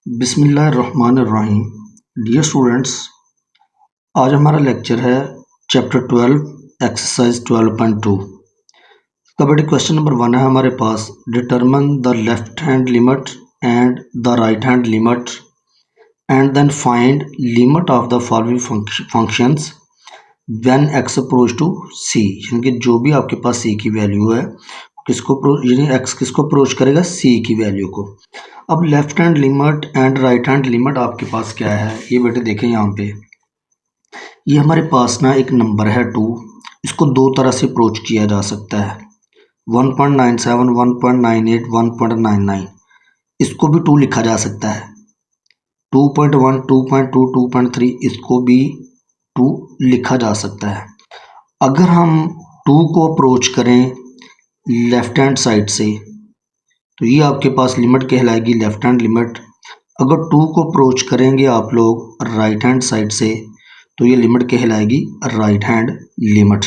बिस्मिल्लाहिर्रहमानिर्रहीम। Dear students, आज हमारा लेक्चर है चैप्टर 12 एक्सरसाइज 12.2 का। बेटे क्वेश्चन नंबर 1 है हमारे पास, determine the left hand limit and the right hand limit and then find limit of the following functions when x approach to c. यानी कि जो भी आपके पास सी की वैल्यू है यानी एक्स किसको अप्रोच करेगा, सी की वैल्यू को। अब left hand limit and right hand limit आपके पास क्या है, ये बेटे देखें यहाँ पे, ये हमारे पास ना एक नंबर है 2। इसको दो तरह से अप्रोच किया जा सकता है, 1.97, 1.98, 1.99। इसको भी 2 लिखा जा सकता है, 2.1, 2.2, 2.3, इसको भी 2 लिखा जा सकता है। अगर हम 2 को अप्रोच करें लेफ्ट हैंड साइड से तो ये आपके पास लिमिट कहलाएगी लेफ्ट हैंड लिमिट। अगर 2 को अप्रोच करेंगे आप लोग राइट हैंड साइड से तो ये लिमिट कहलाएगी राइट हैंड लिमिट।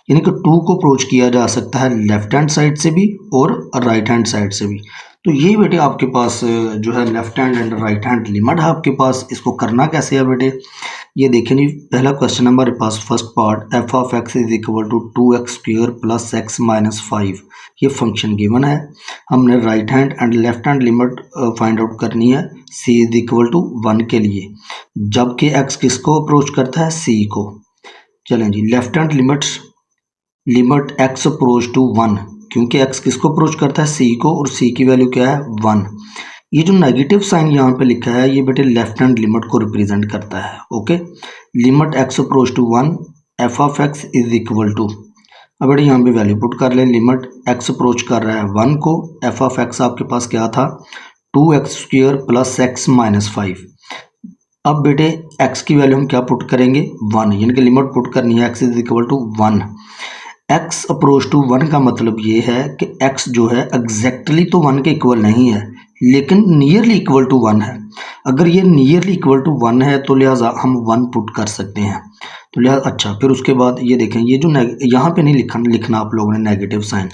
यानी कि 2 को अप्रोच किया जा सकता है लेफ्ट हैंड साइड से भी और राइट हैंड साइड से भी। तो ये बेटे आपके पास जो है left hand and right hand limit है आपके पास। इसको करना कैसे है बेटे, ये देखें जी, पहला क्वेश्चन हमारे पास first part, f of x is equal to 2x² plus x minus 5, ये फंक्शन गिवन है। हमने right hand and left hand limit find out करनी है c इज इक्वल टू 1 के लिए, जबकि x किसको अप्रोच करता है, c को। चलें जी, left hand limit x approach to 1, क्योंकि x किसको अप्रोच करता है, c को, और c की वैल्यू क्या है, 1। ये जो नेगेटिव साइन यहाँ पे लिखा है ये बेटे लेफ्ट हैंड लिमिट को रिप्रेजेंट करता है। Okay, limit x approach to 1 f of x is equal to, अब बेटे यहाँ पे वैल्यू पुट कर लें, लिमिट x अप्रोच कर रहा है 1 को, एफ ऑफ एक्स आपके पास क्या था, 2x² प्लस एक्स माइनस 5। अब बेटे x की वैल्यू हम क्या पुट करेंगे, 1, यानी कि लिमिट पुट करनी है x is equal to 1। x approach to 1 का मतलब ये है कि x जो है एग्जैक्टली तो 1 के इक्वल नहीं है, लेकिन नियरली इक्वल टू 1 है। अगर ये नियरली इक्वल टू 1 है तो लिहाजा हम 1 पुट कर सकते हैं। तो लिहाजा अच्छा, फिर उसके बाद ये देखें, ये जो यहाँ पे नहीं लिखना आप लोगों ने नेगेटिव साइन।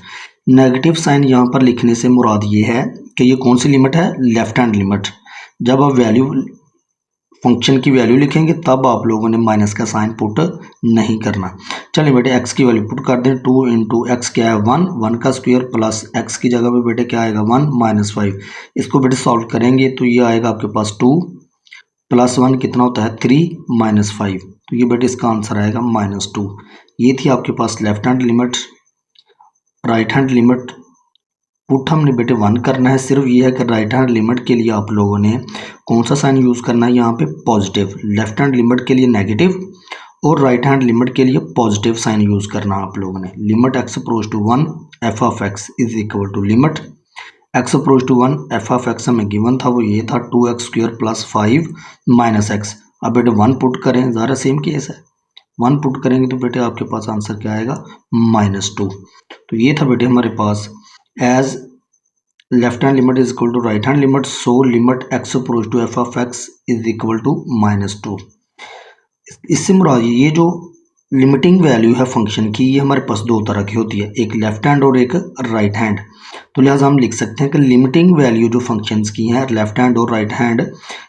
नेगेटिव साइन यहाँ पर लिखने से मुराद ये है कि ये कौन सी लिमिट है, लेफ्ट हैंड लिमिट। जब आप फंक्शन की वैल्यू लिखेंगे तब आप लोगों ने माइनस का साइन पुट नहीं करना। चलिए बेटे x की वैल्यू पुट कर दें, 2 इंटू एक्स क्या है 1, 1 का स्क्वायर प्लस x की जगह पे बेटे क्या आएगा 1 माइनस 5। इसको बेटे सॉल्व करेंगे तो ये आएगा आपके पास 2 प्लस 1 कितना होता है 3 माइनस 5, तो ये बेटे इसका आंसर आएगा -2। ये थी आपके पास left hand limit. Right hand limit put हमने बेटे 1 करना है, सिर्फ ये है कि राइट हैंड लिमिट के लिए आप लोगों ने कौन सा साइन यूज़ करना है, यहाँ पे पॉजिटिव। लेफ्ट हैंड लिमिट के लिए नेगेटिव और राइट हैंड लिमिट के लिए पॉजिटिव साइन यूज़ करना आप लोगों ने। Limit x approach to 1 f of x is equal to limit x approach to 1 f of x हमें गिवन था, वो ये था 2x² प्लस 5 माइनस एक्स। अब बेटे 1 पुट करें, ज़रा सेम केस है, 1 पुट करेंगे तो बेटे आपके पास आंसर क्या आएगा, -2। तो ये था बेटे हमारे पास as left hand limit is equal to right hand limit, so limit x approach to f of x is equal to -2। इससे मुराद ये जो लिमिटिंग वैल्यू है फंक्शन की, ये हमारे पास दो तरह की होती है, एक लेफ्ट हैंड और एक राइट हैंड। तो लिहाजा हम लिख सकते हैं कि लिमिटिंग वैल्यू जो फंक्शंस की हैं लेफ्ट हैंड और राइट हैंड,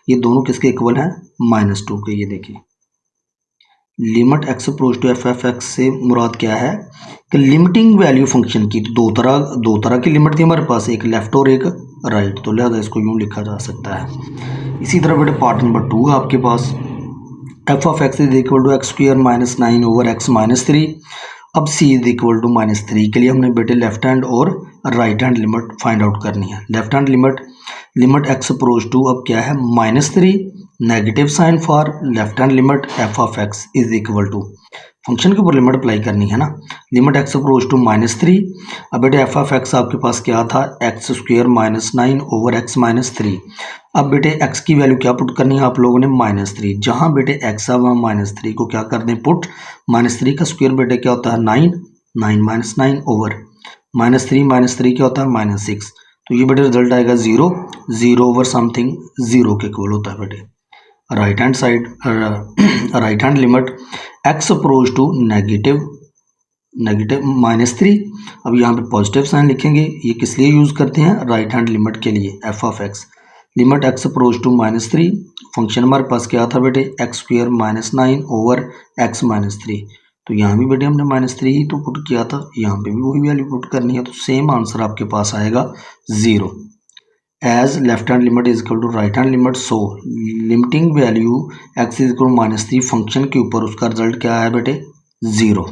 ये दोनों किसके इक्वल हैं, -2 के। ये देखिए, limit x approach to f of x से मुराद क्या है कि लिमिटिंग वैल्यू फंक्शन की दो तरह की लिमिट थी हमारे पास, एक लेफ्ट और एक राइट, तो लिहाजा इसको यूँ लिखा जा सकता है। इसी तरह बेटे पार्ट नंबर 2 है आपके पास, f of x is equal to x² minus 9 over x minus 3। अब c इज इक्वल टू -3 के लिए हमने बेटे लेफ्ट हैंड और right hand limit find out करनी है। Left hand limit x approach to अब क्या है, -3, negative sign for left hand limit f of x is equal to, function के ऊपर लिमिट अप्लाई करनी है ना, लिमिट x अप्रोच टू -3। अब बेटे एफ ऑफ एक्स आपके पास क्या था, x² minus 9 over x minus 3। अब बेटे x की वैल्यू क्या पुट करनी है आप लोगों ने, -3। जहाँ बेटे x है वहाँ -3 को क्या कर दें पुट, -3 का स्क्वायर बेटे क्या होता है 9, 9 माइनस 9 ओवर -3 क्या होता है -6। तो ये बेटे रिजल्ट आएगा 0, 0 ओवर समथिंग 0 के इक्वल होता है बेटे। Right hand side right hand limit x approach to negative -3। अब यहाँ पे पॉजिटिव साइन लिखेंगे, ये किस लिए यूज़ करते हैं, राइट हैंड लिमिट के लिए f of x. Limit x approach to -3, function हमारे पास क्या था बेटे, x² -9 ओवर x -3। तो यहाँ भी बेटे हमने -3 ही तो पुट किया था, यहाँ पे भी वही वैल्यू पुट करनी है, तो सेम आंसर आपके पास आएगा 0। As left hand limit is equal to right hand limit, so limiting value x is equal to -3 function के ऊपर उसका रिजल्ट क्या है बेटे, 0।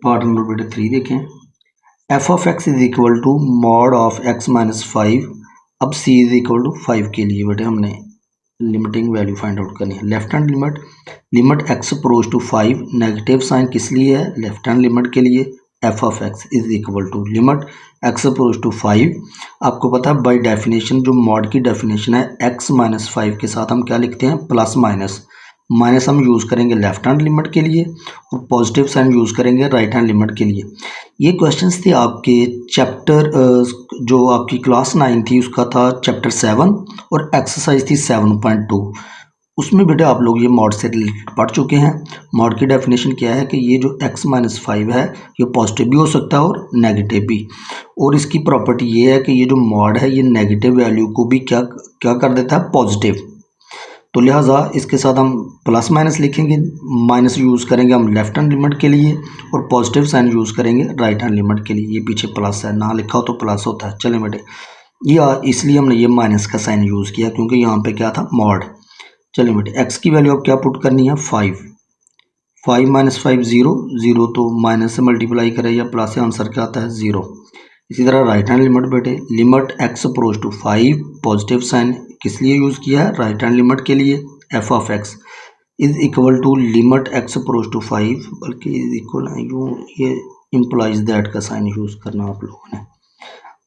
पार्ट नंबर बेटे 3 देखें, f of x is equal to mod of x -5। अब c इज इक्वल टू 5 के लिए बेटे हमने लिमिटिंग वैल्यू फाइंड आउट करनी है। Left hand limit, limit x approach to 5, negative sign किस लिए है, लेफ्ट हैंड लिमिट के लिए। F of x is equal to limit x approach to 5। आपको पता है बाय डेफिनेशन जो मॉड की डेफिनेशन है, x -5 के साथ हम क्या लिखते हैं, प्लस माइनस। माइनस हम यूज़ करेंगे लेफ्ट हैंड लिमिट के लिए और पॉजिटिव साइन यूज़ करेंगे राइट हैंड लिमिट के लिए। ये क्वेश्चंस थे आपके चैप्टर जो आपकी क्लास 9 थी उसका था चैप्टर 7 और एक्सरसाइज थी 7.2। उसमें बेटा आप लोग ये मॉड से रिलेटेड पढ़ चुके हैं। मॉड की डेफिनेशन क्या है कि ये जो x -5 है ये पॉजिटिव भी हो सकता है और नेगेटिव भी, और इसकी प्रॉपर्टी ये है कि ये जो मॉड है ये नेगेटिव वैल्यू को भी क्या क्या कर देता है, पॉजिटिव। तो लिहाजा इसके साथ हम प्लस माइनस लिखेंगे, माइनस यूज़ करेंगे हम लेफ्ट हैंड लिमिट के लिए और पॉजिटिव साइन यूज़ करेंगे राइट हैंड लिमिट के लिए। ये पीछे प्लस है, ना लिखा हो तो प्लस होता है। चलें बेटे, ये इसलिए हमने ये माइनस का साइन यूज़ किया क्योंकि यहाँ पे क्या था, मॉड। चलें बेटे, एक्स की वैल्यू अब क्या पुट करनी है, 5। 5 -5 0, 0 तो माइनस से मल्टीप्लाई करें या प्लस से, आंसर क्या आता है, 0। इसी तरह राइट हैंड लिमिट बेटे, limit x approach to 5, positive sign किस लिए यूज़ किया है, राइट हैंड लिमिट के लिए। F of x is equal to limit x approach to 5, बल्कि इज इक्वल यूँ ये इम्प्लाइज दैट का साइन यूज़ करना आप लोगों ने।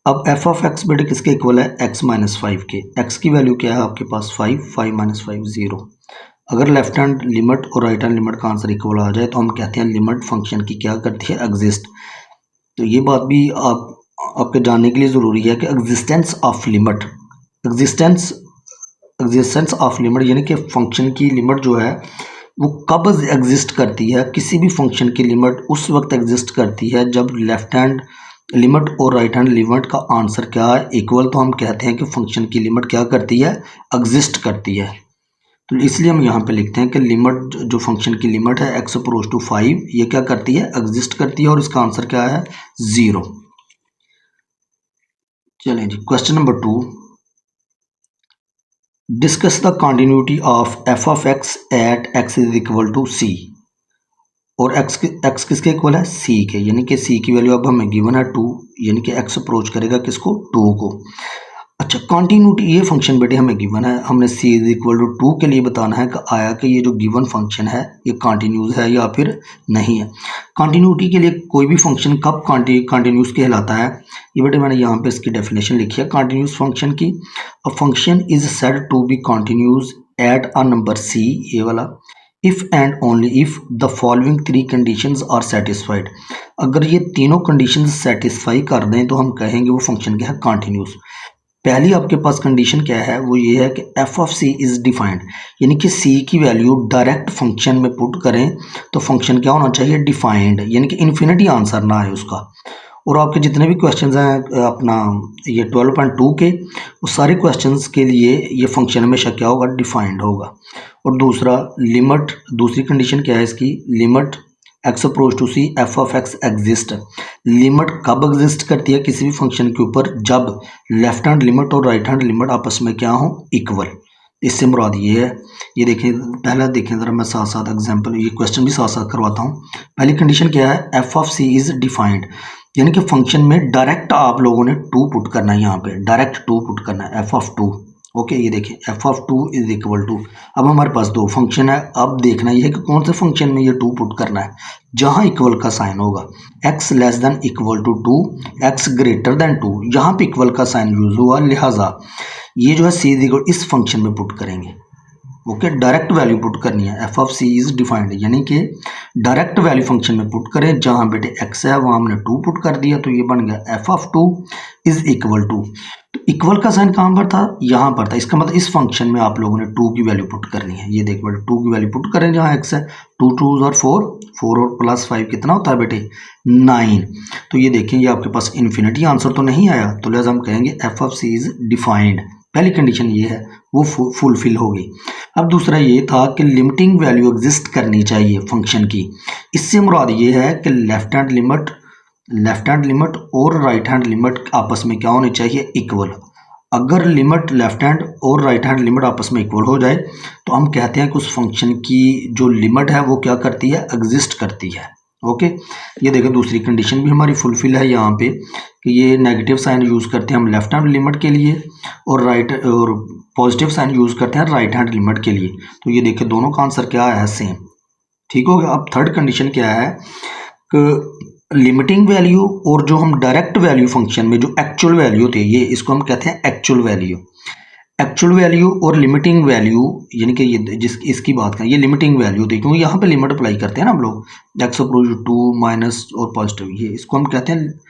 अब एफ ऑफ एक्स बेटे किसके इक्वल है, x -5 के। x की वैल्यू क्या है आपके पास, 5, 5 -5 0। अगर लेफ्ट हैंड लिमिट और राइट हैंड लिमिट का आंसर इक्वल आ जाए तो हम कहते हैं लिमिट फंक्शन की क्या करती है, एग्जिस्ट। तो ये बात भी आपके जानने के लिए ज़रूरी है कि existence of limit, existence of limit यानी कि फंक्शन की लिमिट जो है वो कब एग्जिस्ट करती है। किसी भी फंक्शन की लिमिट उस वक्त एग्जिस्ट करती है जब लेफ्ट हैंड लिमिट और राइट हैंड लिमिट का आंसर क्या है, इक्वल। तो हम कहते हैं कि फंक्शन की लिमिट क्या करती है, एग्जिस्ट करती है। तो इसलिए हम यहाँ पे लिखते हैं कि लिमिट जो फंक्शन की लिमिट है x अप्रोच टू 5, ये क्या करती है, एग्जिस्ट करती है और इसका आंसर क्या है, 0। चलें जी, question number 2, discuss the continuity of f of x at x is equal to c. और x किसके इक्वल है, c के, यानी कि c की वैल्यू अब हमें गिवन है 2, यानी कि x अप्रोच करेगा किसको, 2 को। अच्छा, कॉन्टिन्यूटी, ये फंक्शन बेटे हमें गिवन है, हमने c इज इक्वल टू 2 के लिए बताना है कि आया कि ये जो गिवन फंक्शन है ये कॉन्टिन्यूस है या फिर नहीं है। कॉन्टिन्यूटी के लिए कोई भी फंक्शन कब कॉन्टिन्यूस कहलाता है, ये बेटे मैंने यहाँ पे इसकी डेफिनेशन लिखी है कॉन्टिन्यूस फंक्शन की। A function is said to be continuous at a number c, ये वाला, if and only if the following 3 conditions are satisfied. अगर ये तीनों कंडीशंस सेटिस्फाई कर दें तो हम कहेंगे वो फंक्शन क्या है, कॉन्टिन्यूस। पहली आपके पास कंडीशन क्या है, वो ये है कि F of C is defined, यानी कि सी की वैल्यू डायरेक्ट फंक्शन में पुट करें तो फंक्शन क्या होना चाहिए, डिफाइंड, यानी कि इन्फिनिटी आंसर ना आए उसका। और आपके जितने भी क्वेश्चंस हैं अपना ये 12.2 के, वो सारे क्वेश्चंस के लिए ये फंक्शन हमेशा क्या होगा, डिफाइंड होगा। और दूसरा लिमिट, दूसरी कंडीशन क्या है इसकी, limit x approach to c f of x exist. Limit कब एग्जिस्ट करती है किसी भी फंक्शन के ऊपर, जब लेफ्ट हैंड लिमिट और राइट हैंड लिमिट आपस में क्या हो, इक्वल। इससे मुराद ये है, ये देखें, पहला देखें ज़रा, मैं साथ साथ एग्जांपल, ये क्वेश्चन भी साथ साथ करवाता हूँ। पहली कंडीशन क्या है, f of C is defined, यानी कि फंक्शन में डायरेक्ट आप लोगों ने 2 पुट करना है, यहाँ पे डायरेक्ट 2 पुट करना है, एफ ऑफ 2। ओके, ये देखिए f of 2 is equal to, अब हमारे पास 2 फंक्शन है, अब देखना ये है कि कौन से फंक्शन में ये 2 पुट करना है, जहाँ इक्वल का साइन होगा। x less than equal to 2, x greater than 2, यहाँ पे इक्वल का साइन यूज हुआ, लिहाजा ये जो है सी इक्वल इस फंक्शन में पुट करेंगे। ओके, डायरेक्ट वैल्यू पुट करनी है, f of c is defined, यानी कि डायरेक्ट वैल्यू फंक्शन में पुट करें, जहाँ बेटे x है वहाँ हमने 2 पुट कर दिया, तो ये बन गया f of 2 is equal to. तो इक्वल का साइन कहाँ पर था, यहाँ पर था। इसका मतलब इस फंक्शन में आप लोगों ने 2 की वैल्यू पुट करनी है। ये देख बेटे 2 की वैल्यू पुट करें, जहाँ x है 2 2 और 4, 4 और प्लस 5 कितना होता है बेटे 9। तो ये देखें, ये आपके पास इन्फिनिटी आंसर तो नहीं आया, तो लिहाजा हम कहेंगे f of c is defined. पहली कंडीशन ये है वो फुलफिल हो गई। अब दूसरा ये था कि लिमिटिंग वैल्यू एग्जिस्ट करनी चाहिए फंक्शन की। इससे मुराद ये है कि लेफ्ट हैंड लिमिट और राइट हैंड लिमिट आपस में क्या होनी चाहिए, इक्वल। अगर लिमिट लेफ्ट हैंड और राइट हैंड लिमिट आपस में इक्वल हो जाए तो हम कहते हैं कि उस फंक्शन की जो लिमिट है वो क्या करती है, एग्जिस्ट करती है। ओके, ये देखें दूसरी कंडीशन भी हमारी फुलफिल है यहाँ पे कि ये नेगेटिव साइन यूज़ करते हैं हम लेफ्ट हैंड लिमिट के लिए और पॉजिटिव साइन यूज़ करते हैं राइट हैंड लिमिट के लिए। तो ये देखिए दोनों का आंसर क्या है, सेम। ठीक हो गया। अब थर्ड कंडीशन क्या है कि लिमिटिंग वैल्यू और जो हम डायरेक्ट वैल्यू फंक्शन में जो एक्चुअल वैल्यू होती है, ये इसको हम कहते हैं एक्चुअल वैल्यू और लिमिटिंग वैल्यू, यानी कि ये इसकी बात करें, ये लिमिटिंग वैल्यू होती है क्योंकि यहाँ पे लिमिट अप्लाई करते हैं ना हम लोग, एक्स अप्रोच 2 माइनस और पॉजिटिव, ये इसको हम कहते हैं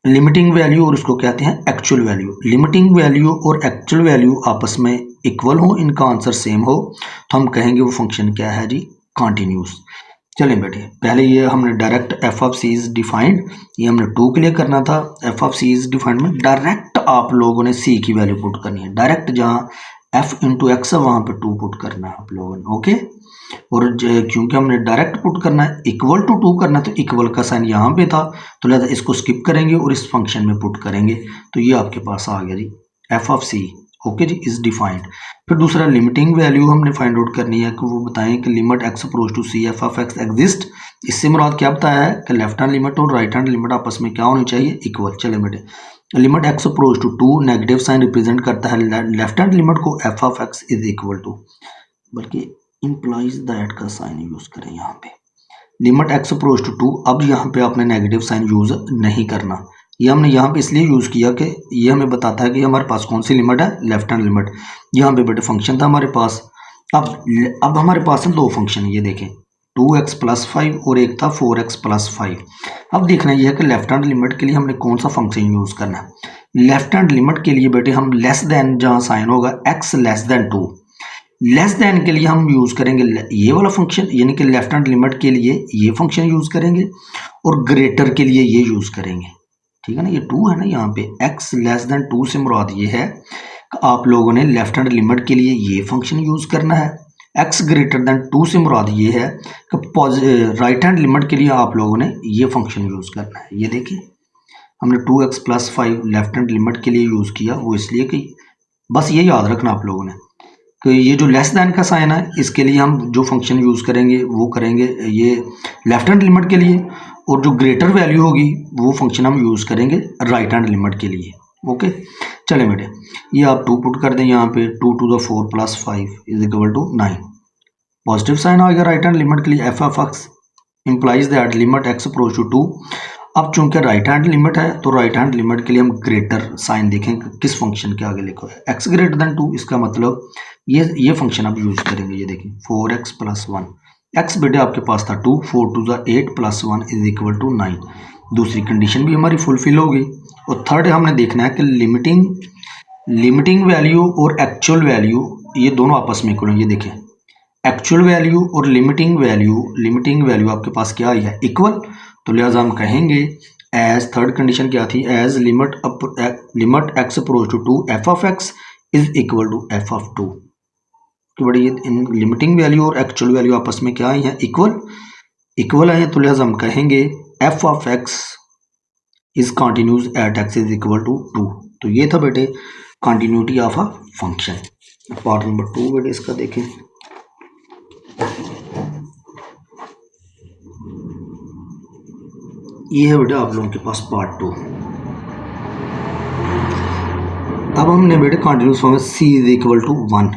लिमिटिंग वैल्यू और इसको कहते हैं एक्चुअल वैल्यू। लिमिटिंग वैल्यू और एक्चुअल वैल्यू आपस में इक्वल हो, इनका आंसर सेम हो, तो हम कहेंगे वो फंक्शन क्या है जी, कॉन्टिन्यूस। चलें बेटे, पहले ये हमने direct f of c is defined, ये हमने 2 क्लियर करना था। F of c is defined में डायरेक्ट आप लोगों ने सी की वैल्यू पुट करनी है, डायरेक्ट जहाँ एफ इंटू एक्स है वहाँ पे 2 पुट करना है आप लोगों ने। ओके, और क्योंकि हमने डायरेक्ट पुट करना है, इक्वल टू 2 करना है, तो इक्वल का साइन यहाँ पे था, तो लिहाजा इसको स्किप करेंगे और इस फंक्शन में पुट करेंगे, तो ये आपके पास आ गया जी एफ ऑफ सी। ओके जी, इज डिफाइंड। फिर दूसरा लिमिटिंग वैल्यू हमने फाइंड आउट करनी है कि वो बताएं कि limit x approach to c f of x exist. इससे मुराद क्या बताया है कि लेफ्ट हैंड लिमिट और राइट हैंड लिमिट आपस में क्या होनी चाहिए, इक्वल। चले बेटे, limit x approach to 2 negative sign represent करता है लेफ्ट हैंड लिमिट को, f of x is equal to, बल्कि इंप्लाइज दैट का साइन यूज करें यहाँ पे, लिमिट एक्स अप्रोच टू 2। अब यहाँ पे आपने नेगेटिव साइन यूज नहीं करना, ये हमने यहाँ पे इसलिए यूज़ किया कि ये हमें बताता है कि हमारे पास कौन सी लिमिट है, लेफ्ट हैंड लिमिट। यहाँ पे बेटे फंक्शन था हमारे पास। अब हमारे पास है 2 फंक्शन, ये देखें 2x प्लस 5 और एक था 4x प्लस 5। अब देखना यह है कि लेफ्ट हैंड लिमिट के लिए हमने कौन सा फंक्शन यूज़ करना है। लेफ्ट हैंड लिमिट के लिए बेटे हम लेस देन जहाँ साइन होगा x less then 2, less than के लिए हम यूज़ करेंगे ये वाला फंक्शन, यानी कि लेफ्ट हैंड लिमिट के लिए ये फंक्शन यूज़ करेंगे और ग्रेटर के लिए ये यूज़ करेंगे। ठीक है ना, ये 2 है ना, यहाँ पे x लेस देन 2 से मुराद ये है कि आप लोगों ने लेफ्ट हैंड लिमिट के लिए ये फंक्शन यूज़ करना है। x ग्रेटर देन 2 से मुराद ये है कि राइट हैंड लिमिट के लिए आप लोगों ने ये फंक्शन यूज़ करना है। ये देखिए हमने 2x plus 5 left hand limit के लिए यूज़ किया, वो इसलिए कि बस ये याद रखना आप लोगों ने कि ये जो लेस दैन का साइन है इसके लिए हम जो फंक्शन यूज़ करेंगे वो करेंगे ये लेफ्ट हैंड लिमिट के लिए, और जो ग्रेटर वैल्यू होगी वो फंक्शन हम यूज़ करेंगे राइट हैंड लिमिट के लिए। ओके, चले बेटे, ये आप 2 पुट कर दें यहाँ पे, 2 to the 4 plus 5 is equal to 9। Positive sign आ गया राइट हैंड लिमिट के लिए, f of x implies that limit x approach to 2। अब चूंकि राइट हैंड लिमिट है तो राइट हैंड लिमिट के लिए हम ग्रेटर साइन देखें किस फंक्शन के आगे लिखा है, एक्स ग्रेटर देन 2। इसका मतलब ये फंक्शन आप यूज़ करेंगे। ये देखें 4x प्लस 1, एक्स बेटे आपके पास था 2, 4 to the 8 plus 1 is equal to 9। दूसरी कंडीशन भी हमारी फुलफिल हो गई। और थर्ड हमने देखना है कि लिमिटिंग वैल्यू और एक्चुअल वैल्यू ये दोनों आपस में इक्वल हैं। ये देखें एक्चुअल वैल्यू और लिमिटिंग वैल्यू आपके पास क्या आई है, इक्वल। तो लिहाजा हम कहेंगे एज, थर्ड कंडीशन क्या थी, as limit x approach to 2 f of x is equal to f of 2। कि बड़ी इन लिमिटिंग वैल्यू और एक्चुअल वैल्यू आपस में क्या आई हैं, इक्वल आई हैं। तो लिहाजा हम कहेंगे f of x is continuous at x is equal to 2। तो ये था बेटे continuity of a function. Part number 2 बेटे इसका देखें। ये है बेटा आप लोगों के पास पार्ट 2। अब हमने बेटे continuous function c is equal to 1।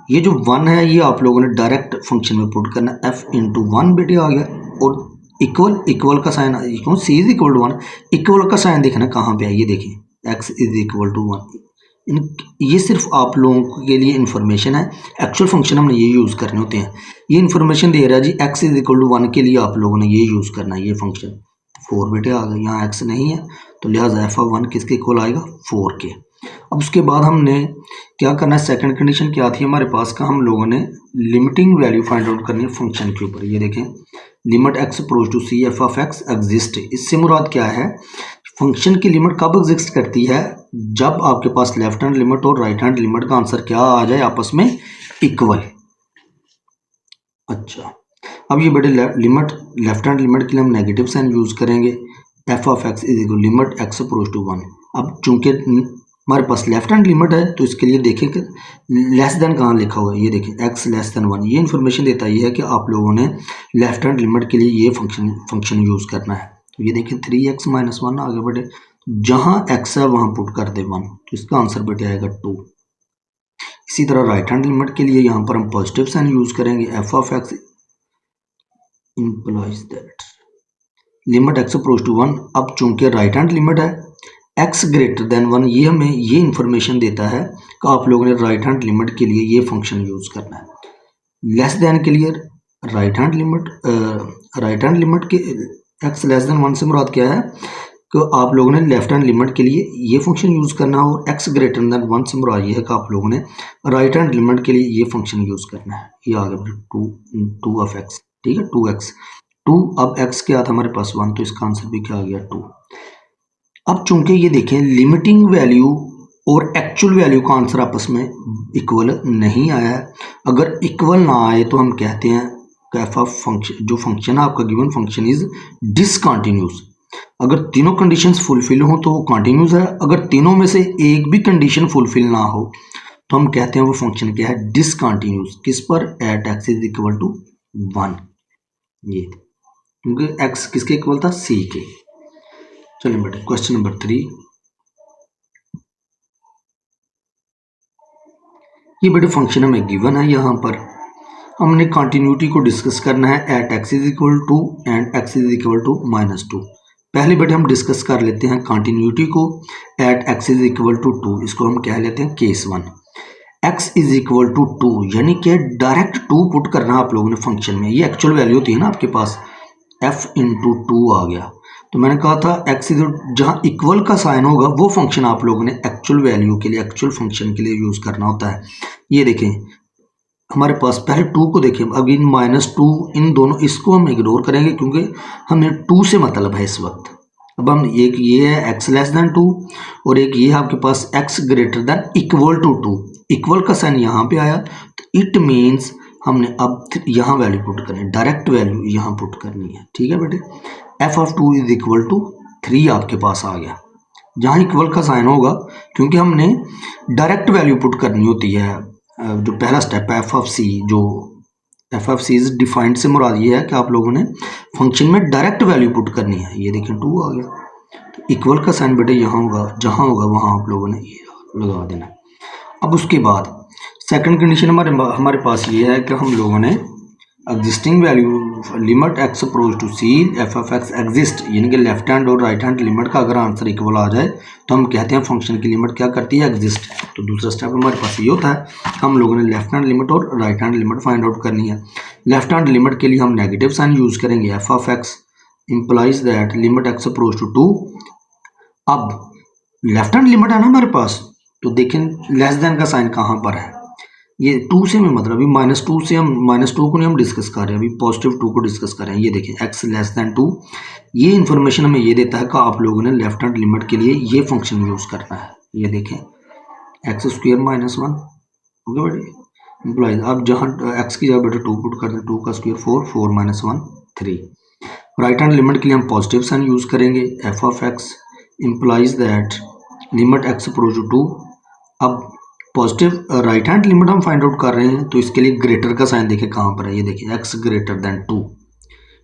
ये जो 1 है ये आप लोगों ने डायरेक्ट फंक्शन में पुट करना, f इंटू 1 बेटे आ गया। और इक्वल का साइन क्यों, c is equal to 1, equal का साइन देखना कहाँ पे है, ये देखें x इज इक्वल टू 1। ये सिर्फ आप लोगों के लिए इन्फॉर्मेशन है, एक्चुअल फंक्शन हमने ये यूज़ करने होते हैं। ये इन्फॉर्मेशन दे रहा है जी x इज इक्वल टू 1 के लिए आप लोगों ने ये यूज़ करना है, ये फंक्शन 4 बेटे आ गया, यहाँ x नहीं है तो लिहाजा f ऑफ 1 किसके इक्वल आएगा, 4 के। अब उसके बाद हमने क्या करना है, सेकंड कंडीशन क्या थी हमारे पास का, हम लोगों ने लिमिटिंग वैल्यू फाइंड आउट करनी है फंक्शन के ऊपर। ये देखें, limit x approach to c f of x exist, इससे मुराद क्या है, फंक्शन की लिमिट कब एग्जिस्ट करती है, जब आपके पास लेफ्ट हैंड लिमिट और राइट हैंड लिमिट का आंसर क्या आ जाए, आपस में इक्वल। अच्छा, अब ये बेटे लिमिट लेफ्ट हैंड लिमिट के लिए हम नेगेटिव साइन यूज करेंगे, f of x is equal limit x approach to 1। अब चूंकि हमारे पास लेफ्ट हैंड लिमिट है तो इसके लिए देखें कि लेस देन कहाँ लिखा हुआ है, ये देखें एक्स लेस देन 1, ये इन्फॉर्मेशन देता है कि आप लोगों ने लेफ्ट हैंड लिमिट के लिए ये फंक्शन यूज करना है। तो ये देखें 3x माइनस 1 आगे बढ़े, जहाँ x है वहाँ पुट कर दे 1, तो इसका आंसर बेटे आएगा 2। इसी तरह राइट हैंड लिमिट के लिए यहाँ पर हम पॉजिटिव साइन यूज करेंगे, f of x implies that limit x approach to 1। अब चूंकि राइट हैंड लिमिट है x ग्रेटर देन 1, ये हमें ये इंफॉर्मेशन देता है कि आप लोगों ने राइट हैंड लिमिट के लिए ये फंक्शन यूज करना है। लेस देन के लिए राइट हैंड लिमिट के x लेस देन 1 से मुराद क्या है कि आप लोगों ने लेफ्ट हैंड लिमिट के लिए ये फंक्शन यूज करना है, और x ग्रेटर देन 1 से मुराद ये है कि आप लोगों ने राइट हैंड लिमिट के लिए ये फंक्शन यूज करना है। ये आ गया टू ऑफ एक्स, ठीक है 2x 2। अब x क्या था हमारे पास 1, तो इसका आंसर भी क्या आ गया 2। अब चूंकि ये देखें लिमिटिंग वैल्यू और एक्चुअल वैल्यू का आंसर आपस में इक्वल नहीं आया है, अगर इक्वल ना आए तो हम कहते हैं एफ ऑफ फंक्शन, जो फंक्शन है आपका गिवन फंक्शन इज डिसकंटिन्यूस। अगर तीनों कंडीशंस फुलफिल हो तो वो कंटिन्यूस है, अगर तीनों में से एक भी कंडीशन फुलफिल ना हो तो हम कहते हैं वो फंक्शन क्या है, डिसकंटिन्यूस। किस पर, at x is equal to 1, ये क्योंकि x किसके इक्वल था, c के। चलिए बेटे क्वेश्चन नंबर 3, ये बेटे फंक्शन हमें गिवन है, यहाँ पर हमने कंटिन्यूटी को डिस्कस करना है at x is equal to and x is equal to -2। पहले बेटे हम डिस्कस कर लेते हैं कंटिन्यूटी को at x is equal to 2, इसको हम कह लेते हैं case 1। x is equal to 2 यानी कि डायरेक्ट 2 पुट करना आप लोगों ने फंक्शन में, ये एक्चुअल वैल्यू होती है ना आपके पास, f इंटू 2 आ गया। तो मैंने कहा था x जहाँ इक्वल का साइन होगा वो फंक्शन आप लोगों ने एक्चुअल वैल्यू के लिए, एक्चुअल फंक्शन के लिए यूज करना होता है। ये देखें हमारे पास पहले 2 को देखें, अब इन -2 इन दोनों इसको हम इग्नोर करेंगे क्योंकि हमें 2 से मतलब है इस वक्त। अब हम एक ये है x लेस देन 2 और एक ये है आपके पास x greater than equal to 2, equal का साइन यहाँ पे आया तो इट मीन्स हमने अब यहाँ वैल्यू पुट करनी है, डायरेक्ट वैल्यू यहाँ पुट करनी है, ठीक है बेटे। F of 2 is equal to 3 आपके पास आ गया, जहाँ इक्वल का साइन होगा क्योंकि हमने डायरेक्ट वैल्यू पुट करनी होती है। जो पहला स्टेप है एफ ऑफ सी, जो f of c is defined से मुराद ये है कि आप लोगों ने फंक्शन में डायरेक्ट वैल्यू पुट करनी है। ये देखें 2 आ गया, तो इक्वल का साइन बेटे यहाँ होगा, जहाँ होगा वहाँ आप लोगों ने ये लगा देना। अब उसके बाद सेकंड कंडीशन हमारे पास ये है कि हम लोगों ने existing value limit x approach to c f of x exist, यानी कि लेफ्ट हैंड और राइट हैंड लिमिट का अगर आंसर इक्वल आ जाए तो हम कहते हैं फंक्शन की लिमिट क्या करती है, एग्जिस्ट। तो दूसरा स्टेप हमारे पास ये होता है, हम लोगों ने लेफ्ट हैंड लिमिट और right hand limit find out करनी है। लेफ्ट हैंड लिमिट के लिए हम नेगेटिव साइन यूज करेंगे, f of x implies that limit x approach to 2। अब लेफ्ट हैंड लिमिट है ना हमारे पास, तो देखें लेस देन का साइन कहाँ पर है, ये 2 से में मतलब अभी -2 से हम -2 को नहीं हम डिस्कस कर रहे हैं, अभी पॉजिटिव 2 को डिस्कस कर रहे हैं। ये देखें x लेस देन 2, ये इन्फॉर्मेशन हमें ये देता है कि आप लोगों ने लेफ्ट हैंड लिमिट के लिए ये फंक्शन यूज करना है। ये देखें x स्क्वायर -1 ओके बेटे इम्प्लाइज, अब जहाँ x की जगह बेटे 2 पुट कर दें, 2 का स्क्वायर 4, 4 - 1 3। राइट हैंड लिमिट के लिए हम पॉजिटिव साइन यूज करेंगे, f of x implies that limit x approach to 2। अब पॉजिटिव राइट हैंड लिमिट हम फाइंड आउट कर रहे हैं तो इसके लिए ग्रेटर का साइन देखें कहाँ पर है, ये देखिए x greater than 2,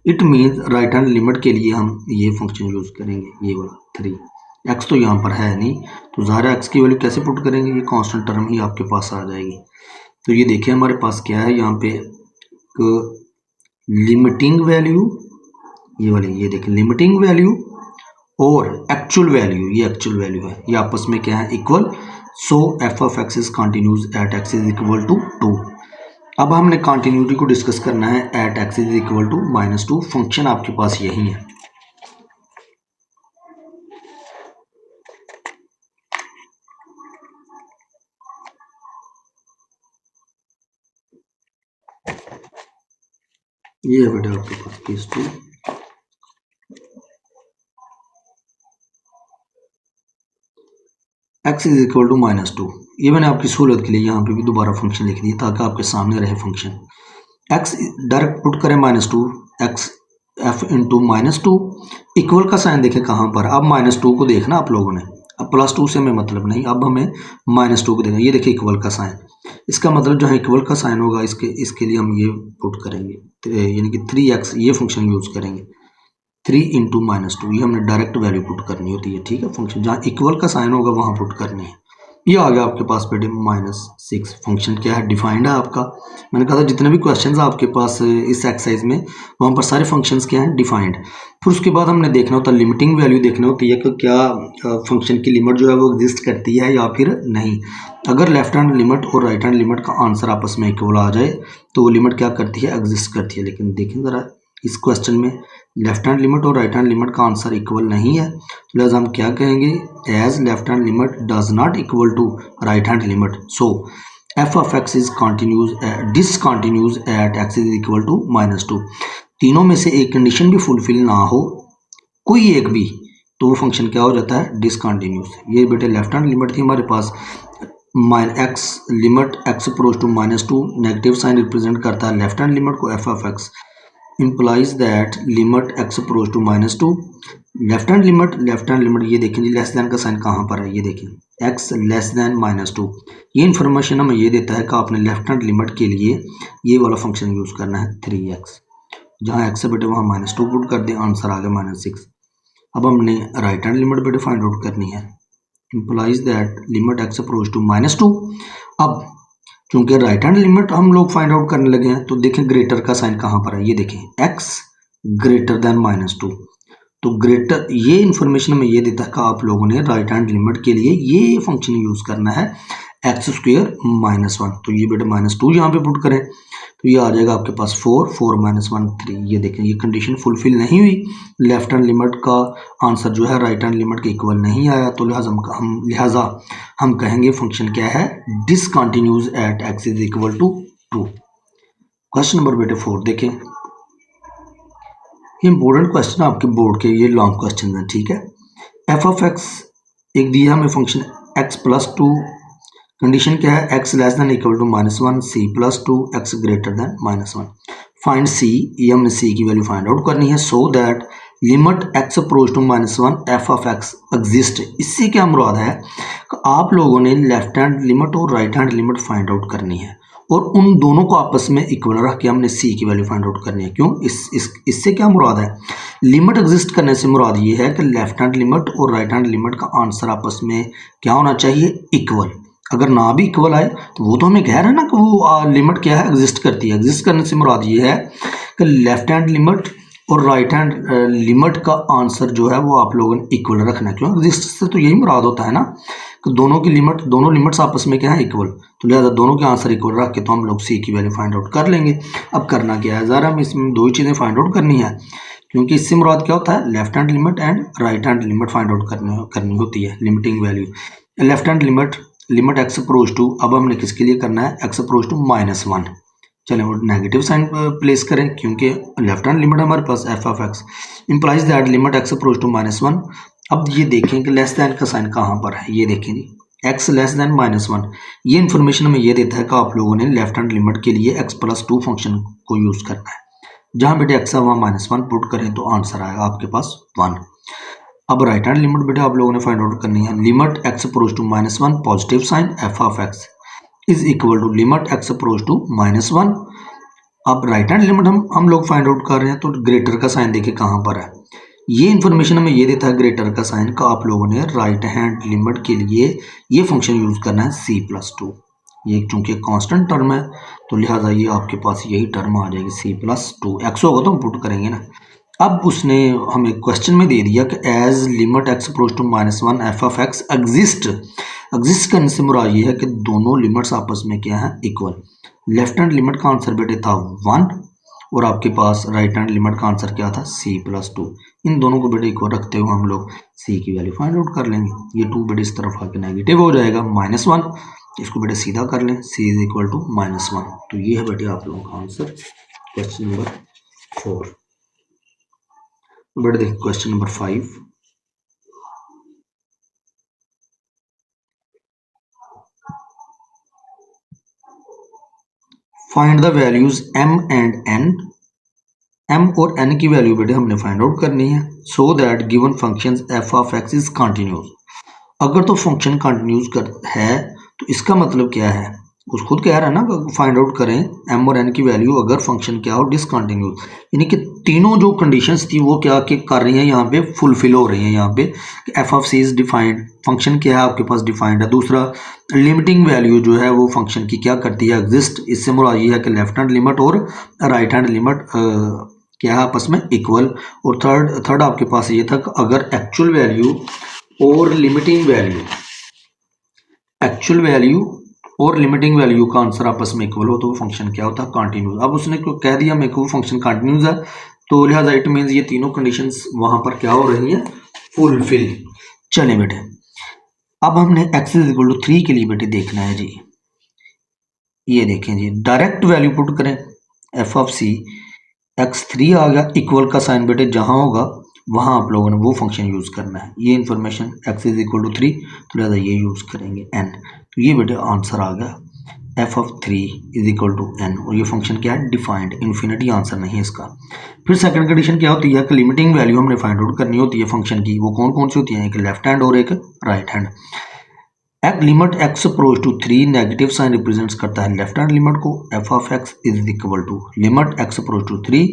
it means right hand limit के लिए हम ये फंक्शन यूज करेंगे, ये वाला 3। x तो यहाँ पर है नहीं तो ज़ाहिर x की वैल्यू कैसे पुट करेंगे, ये कांस्टेंट टर्म ही आपके पास आ जाएगी। तो ये देखिए हमारे पास क्या है यहाँ पे लिमिटिंग वैल्यू, ये वाली ये देखिए लिमिटिंग वैल्यू और एक्चुअल वैल्यू, ये एक्चुअल वैल्यू है, ये आपस में क्या है, equal. So f of x is continuous at x is equal to 2। अब हमने कंटिन्यूटी को डिस्कस करना है at x is equal to -2, function आपके पास यही है। ये है बेटा आपके पास case 2। x is equal to -2। ये मैंने आपकी सहूलत के लिए यहाँ पे भी दोबारा फंक्शन लिख दिया ताकि आपके सामने रहे फंक्शन। x डायरेक्ट पुट करें -2, x f इंटू -2 इक्वल का साइन देखें कहाँ पर। अब -2 को देखना आप लोगों ने, अब +2 से हमें मतलब नहीं, अब हमें -2 को देखना। ये देखिए इक्वल का साइन, इसका मतलब जहाँ इक्वल का साइन होगा इसके लिए हम ये पुट करेंगे, यानी कि 3x ये फंक्शन यूज़ करेंगे। 3 इंटू -2 ये हमने डायरेक्ट वैल्यू पुट करनी होती है, ठीक है। फंक्शन जहाँ इक्वल का साइन होगा वहाँ पुट करनी है। ये आ गया आपके पास बेटे -6। फंक्शन क्या है, डिफाइंड है आपका। मैंने कहा था जितने भी क्वेश्चंस आपके पास इस एक्सरसाइज में, वहाँ पर सारे फंक्शंस क्या हैं, डिफाइंड। फिर उसके बाद हमने देखना होता है लिमिटिंग वैल्यू देखनी होती है कि क्या फंक्शन की लिमिट जो है वो एग्जिस्ट करती है या फिर नहीं। अगर लेफ्ट हैंड लिमिट और राइट हैंड लिमिट का आंसर आपस में इक्वल आ जाए तो वो लिमिट क्या करती है, एग्जिस्ट करती है। लेकिन देखें ज़रा इस क्वेश्चन में लेफ्ट हैंड लिमिट और राइट हैंड लिमिट का आंसर इक्वल नहीं है, तो लिहाजा हम क्या कहेंगे, as left hand limit does not equal to right hand limit, so f of x is discontinuous at x is equal to -2। तीनों में से एक कंडीशन भी फुलफिल ना हो, कोई एक भी, तो वो फंक्शन क्या हो जाता है, डिसकंटिन्यूस। ये बेटे लेफ्ट हैंड लिमिट थी हमारे पास, x limit x approach to -2 negative sign represent करता है लेफ्ट हैंड लिमिट को, f of x implies that limit x approach to -2 left hand limit ये देखें जी, लेस देन का साइन कहाँ पर है, ये देखें x लेस देन -2। ये इन्फॉर्मेशन हमें ये देता है कि आपने लेफ्ट हैंड लिमिट के लिए ये वाला फंक्शन यूज़ करना है 3x। जहाँ x है बेटे वहाँ -2 पुट कर दें, आंसर आ गया -6। अब हमने राइट हैंड लिमिट बेटे फाइंड आउट करनी है, implies that limit x approach to -2। अब चूंकि राइट हैंड लिमिट हम लोग फाइंड आउट करने लगे हैं, तो देखें ग्रेटर का साइन कहाँ पर है, ये देखें x ग्रेटर देन -2। तो ग्रेटर, ये इन्फॉर्मेशन हमें ये देता है कि आप लोगों ने राइट हैंड लिमिट के लिए ये फंक्शन यूज़ करना है x स्क्वेयर -1। तो ये बेटा -2 यहाँ पे पुट करें तो ये आ जाएगा आपके पास 4 -1 3। ये देखें ये कंडीशन फुलफिल नहीं हुई, लेफ्ट हैंड लिमिट का आंसर जो है राइट हैंड लिमिट के इक्वल नहीं आया, तो लिहाजा हम कहेंगे फंक्शन क्या है, discontinuous at x is equal to 2। Question number बेटे 4 देखें, ये इंपॉर्टेंट क्वेश्चन आपके बोर्ड के, ये लॉन्ग क्वेश्चन है, ठीक है। एफ ऑफ एक्स एक दिया हमें फंक्शन x+2, कंडीशन क्या है, x less than equal to -1, c+2 x greater than -1। Find c, ये हमने c की वैल्यू फाइंड आउट करनी है, so that limit x approach to -1 f of x exist. इससे क्या मुराद है कि आप लोगों ने लेफ्ट हैंड लिमिट और right hand limit find out करनी है और उन दोनों को आपस में इक्वल रख के हमने c की वैल्यू फाइंड आउट करनी है। क्यों, इससे क्या मुराद है, लिमिट एग्जिस्ट करने से मुराद ये है कि लेफ्ट हैंड लिमिट और राइट हैंड लिमिट का आंसर आपस में क्या होना चाहिए, इक्वल। अगर ना भी इक्वल आए तो वो तो हमें कह रहे हैं ना कि वो लिमिट क्या है, एग्जिस्ट करती है। एग्जिस्ट करने से मुराद ये है कि लेफ्ट हैंड लिमिट और राइट हैंड लिमिट का आंसर जो है वो आप लोगों ने इक्वल रखना है। क्यों, एग्जिस्ट से तो यही मुराद होता है ना कि दोनों की लिमिट, दोनों लिमिट्स आपस में क्या है, इक्वल। तो लिहाजा दोनों के आंसर इक्वल रख के तो हम लोग सी की वैल्यू फाइंड आउट कर लेंगे। अब करना क्या है, ज़रा हम इसमें दो ही चीज़ें फाइंड आउट करनी है, क्योंकि इससे मुराद क्या होता है, left hand limit and right hand limit find out करनी होती है, limiting value. Left hand limit x approach to, अब हमने किसके लिए करना है, एक्स अप्रोच टू -1। चलें वो नेगेटिव साइन प्लेस करें, क्योंकि लेफ्ट हैंड लिमिट हमारे पास f of x implies that limit x approach to -1। अब ये देखें कि लेस दैन का साइन कहाँ पर है, ये देखें जी, x लेस दैन -1। ये इन्फॉर्मेशन हमें ये देता है कि आप लोगों ने लेफ्ट हैंड लिमिट के लिए x+2 फंक्शन को यूज़ करना है। जहाँ बेटे x है वहाँ -1 पुट करें तो आंसर आएगा आपके पास 1। अब राइट हैंड लिमिट बेटे आप लोगों ने फाइंड आउट करनी है, limit x approach to -1 positive sign f of x is equal to limit x approach to -1। अब राइट हैंड लिमिट हम लोग फाइंड आउट कर रहे हैं, तो ग्रेटर का साइन देखिए कहाँ पर है। ये इन्फॉर्मेशन हमें ये देता है ग्रेटर का साइन का आप लोगों ने राइट हैंड लिमिट के लिए ये फंक्शन यूज़ करना है c+2। ये चूंकि कांस्टेंट टर्म है तो लिहाजा ये आपके पास यही टर्म आ जाएगी c+2। x होगा तो हम पुट करेंगे ना। अब उसने हमें क्वेश्चन में दे दिया कि as limit x approach to -1 f of x exist करने से मुराद ये है कि दोनों लिमिट्स आपस में क्या है, इक्वल। लेफ्ट हैंड लिमिट का आंसर बेटे था 1 और आपके पास राइट हैंड लिमिट का आंसर क्या था, c+2। इन दोनों को बेटे इक्वल रखते हुए हम लोग c की वैल्यू फाइंड आउट कर लेंगे। ये 2 बेटे इस तरफ आके नेगेटिव हो जाएगा, -1, इसको बेटे सीधा कर लें, c इज इक्वल टू -1। तो ये है बेटे आप लोगों का आंसर क्वेश्चन नंबर 4। बेटा देखिए question number 5। Find the values m and n। m और n की वैल्यू बेटे हमने फाइंड आउट करनी है so that given function f of x is continuous. अगर तो फंक्शन कंटिन्यूस कर है तो इसका मतलब क्या है, उस खुद कह रहा है ना फाइंड आउट करें m और n की वैल्यू अगर फंक्शन क्या हो डिसकंटिन्यूस, यानी कि तीनों जो कंडीशंस थी वो क्या कर रही हैं यहाँ पे फुलफिल हो रही हैं यहाँ पे। F of c is defined, function क्या है आपके पास डिफाइंड है। दूसरा लिमिटिंग वैल्यू जो है वो फंक्शन की क्या करती है एग्जिस्ट, इससे मुराद ये है कि लेफ्ट हैंड लिमिट और राइट हैंड लिमिट क्या है आपस में इक्वल। और थर्ड आपके पास ये था कि अगर एक्चुअल वैल्यू और लिमिटिंग वैल्यू, एक्चुअल वैल्यू और लिमिटिंग वैल्यू का आंसर आपस में इक्वल हो तो वो फंक्शन क्या होता है कंटिन्यूस। अब उसने कह दिया मेरे को फंक्शन कंटिन्यूस है तो लिहाजा इट मीन्स ये तीनों कंडीशंस वहां पर क्या हो रही है फुलफिल। चले बेटे अब हमने x इज इक्वल टू 3 के लिए बेटे देखना है जी। ये देखें जी डायरेक्ट वैल्यू पुट करें एफ ऑफ सी, x3 आ गया इक्वल का साइन बेटे जहां होगा वहां आप लोगों ने वो फंक्शन यूज करना है। ये information x is equal to 3 तो लिहाजा ये यूज करेंगे n। तो ये बेटे आंसर आ गया f of 3 is equal to n और ये फंक्शन क्या है डिफाइंड, इन्फिनिटी आंसर नहीं है इसका। फिर सेकंड कंडीशन क्या होती है कि लिमिटिंग वैल्यू हमने फाइंड आउट करनी होती है फंक्शन की, वो कौन कौन सी होती है, एक लेफ्ट हैंड और एक राइट हैंड। एक limit x approach to 3 negative sign represents करता है लेफ्ट हैंड लिमिट को, f of x is equal to limit x approach to 3।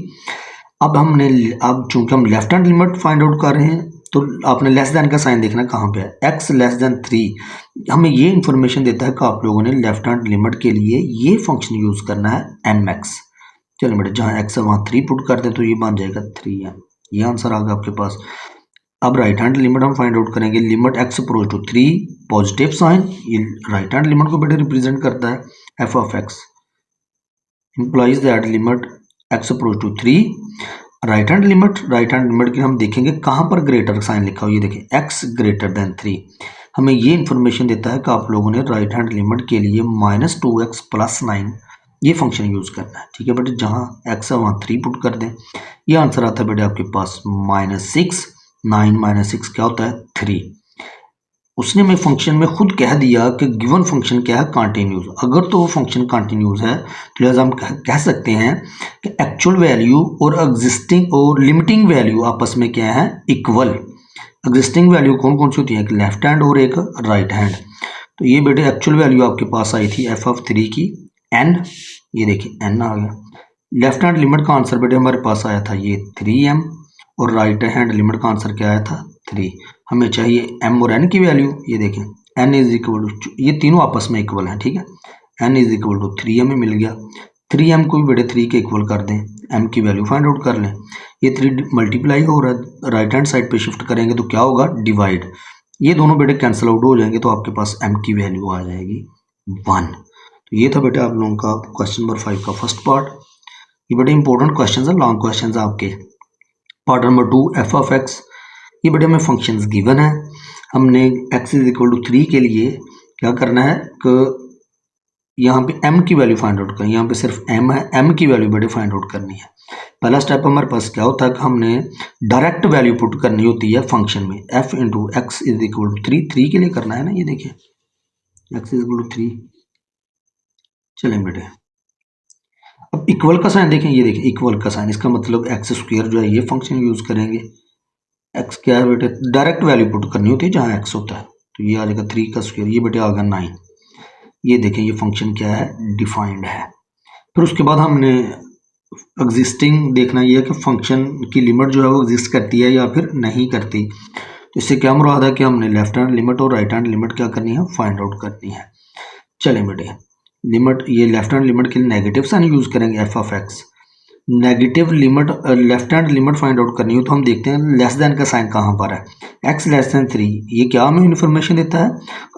अब चूंकि हम left hand limit find out कर रहे हैं तो आपने लेस देन का साइन देखना कहाँ पे है, x लेस देन 3 हमें ये इंफॉर्मेशन देता है कि आप लोगों ने लेफ्ट हैंड लिमिट के लिए ये फंक्शन यूज करना है mx। चलिए बेटा जहाँ x है वहाँ 3 पुट कर दें तो ये बन जाएगा 3m, ये आंसर आ गया आपके पास। अब राइट हैंड लिमिट हम फाइंड आउट करेंगे, limit x approach to 3 positive sign, ये राइट हैंड लिमिट को बेटे रिप्रेजेंट करता है f of x implies that limit x approach to 3 right hand limit की हम देखेंगे कहाँ पर ग्रेटर साइन लिखा हो, ये देखिए x ग्रेटर देन 3 हमें ये इंफॉर्मेशन देता है कि आप लोगों ने राइट हैंड लिमिट के लिए -2x प्लस 9 ये फंक्शन यूज करना है। ठीक है बेटे जहाँ x है वहाँ 3 पुट कर दें, ये आंसर आता है बेटे आपके पास -6, 9 - 6 क्या होता है 3। उसने में फंक्शन में खुद कह दिया कि गिवन फंक्शन क्या है कंटिन्यूस, अगर तो वो फंक्शन कंटिन्यूस है तो लिहाजा हम कह सकते हैं कि एक्चुअल वैल्यू और एग्जिस्टिंग और लिमिटिंग वैल्यू आपस में क्या है इक्वल। एग्जिस्टिंग वैल्यू कौन कौन सी होती है, एक लेफ्ट हैंड और एक राइट हैंड। तो ये बेटे एक्चुअल वैल्यू आपके पास आई थी एफ ऑफ 3 की n, ये देखिए n आ गया। लेफ्ट हैंड लिमिट का आंसर बेटे हमारे पास आया था ये 3m और राइट हैंड लिमिट का आंसर क्या आया था 3। हमें चाहिए m और n की वैल्यू, ये देखें n इज इक्वल टू, ये तीनों आपस में इक्वल हैं ठीक है, n इज इक्वल टू 3 हमें मिल गया। 3m को भी बेटे 3 के इक्वल कर दें, m की वैल्यू फाइंड आउट कर लें। ये 3 मल्टीप्लाई हो रहा है, राइट हैंड साइड पे शिफ्ट करेंगे तो क्या होगा डिवाइड, ये दोनों बेटे कैंसिल आउट हो जाएंगे तो आपके पास m की वैल्यू आ जाएगी 1। तो ये था बेटे आप लोगों का क्वेश्चन नंबर 5 का फर्स्ट पार्ट। ये बड़े इंपॉर्टेंट क्वेश्चन है, लॉन्ग क्वेश्चन है आपके। Part number 2 f of x, ये बड़े हमें फंक्शंस गिवन है, हमने x इज इक्वल टू 3 के लिए क्या करना है कि यहाँ पे m की वैल्यू फाइंड आउट करें, यहाँ पे सिर्फ m है, m की वैल्यू बेटे फाइंड आउट करनी है। पहला स्टेप हमारे पास क्या होता है कि हमने डायरेक्ट वैल्यू पुट करनी होती है फंक्शन में, f into x is equal to 3 के लिए करना है ना, ये देखिए x इज इक्वल टू 3। चलें बेटे अब इक्वल का साइन देखें, ये देखिए इक्वल का साइन, इसका मतलब एक्स स्क्वायर जो है ये फंक्शन यूज करेंगे। एक्स क्या है बेटे डायरेक्ट वैल्यू पुट करनी होती है जहाँ एक्स होता है, तो ये आ जाएगा 3 का स्क्वायर, ये बेटे आ गया 9। ये देखें ये फंक्शन क्या है डिफाइंड है। फिर उसके बाद हमने एग्जिस्टिंग देखना ये है कि फंक्शन की लिमिट जो है वो एग्जिस्ट करती है या फिर नहीं करती। तो इससे क्या मुराद है कि हमने लेफ्ट हैंड लिमिट और राइट हैंड लिमिट क्या करनी है फाइंड आउट करनी है। चलें बेटे लिमिट, ये लेफ्ट हैंड लिमिट के लिए नेगेटिव साइन यूज करेंगे f of x. Negative limit left hand limit find out करनी हो तो हम देखते हैं लेस देन का साइन कहाँ पर है, x लेस देन 3। ये क्या हमें इन्फॉर्मेशन देता है,